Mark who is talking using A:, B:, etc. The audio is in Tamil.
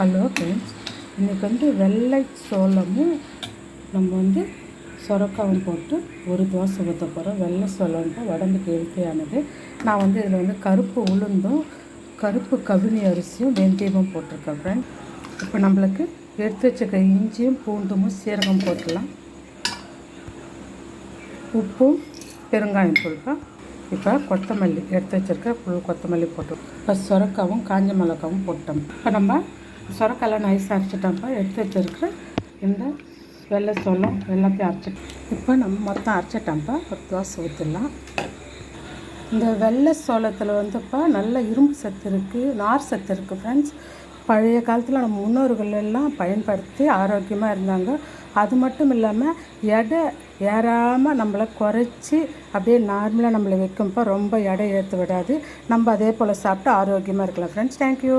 A: ஹலோ ஃப்ரெண்ட்ஸ், இன்றைக்கி வெள்ளை சோளமும் நம்ம சொரக்காவும் போட்டு ஒரு தோசை ஊற்ற போகிறோம். வெள்ளை சோளம்ப்பா உடம்புக்கு ஹெல்த்தியானது. நான் இதில் கருப்பு உளுந்தும் கருப்பு கவினி அரிசியும் வெந்தயமும் போட்டிருக்கேன் ஃப்ரெண்ட். இப்போ நம்மளுக்கு எடுத்து வச்சுக்க இஞ்சியும் பூண்டும் சீரகம் போட்டுடலாம். உப்பும் பெருங்காயம் தூள்ப்பா. இப்போ கொத்தமல்லி எடுத்து வச்சுருக்க ஃபுல் கொத்தமல்லி போட்டோம். இப்போ சொரக்காவும் காஞ்ச மிளகாவும் போட்டோம். இப்போ நம்ம சொரக்காயெல்லாம் நைஸாக அரைச்சிட்டோம்ப்பா. எடுத்து வச்சுருக்க இந்த வெள்ளை சோளம் எல்லாத்தையும் அரைச்சிட்டோம். இப்போ நம்ம மொத்தம் அரைச்சிட்டோம்ப்பா. ஒரு தோசை ஊற்றிடலாம். இந்த வெள்ளை சோளத்தில் நல்ல இரும்பு சத்து இருக்குது, நார் சத்து இருக்குது ஃப்ரெண்ட்ஸ். பழைய காலத்தில் நம்ம முன்னோர்கள் எல்லாம் பயன்படுத்தி ஆரோக்கியமாக இருந்தாங்க. அது மட்டும் இல்லாமல் எடை ஏறாமல் நம்மளை குறைச்சி அப்படியே நார்மலாக நம்மளை வைக்கும்ப்பா. ரொம்ப எடை ஏற்ற விடாது. நம்ம அதே போல் சாப்பிட்டு ஆரோக்கியமாக இருக்கலாம் ஃப்ரெண்ட்ஸ். தேங்க்யூ.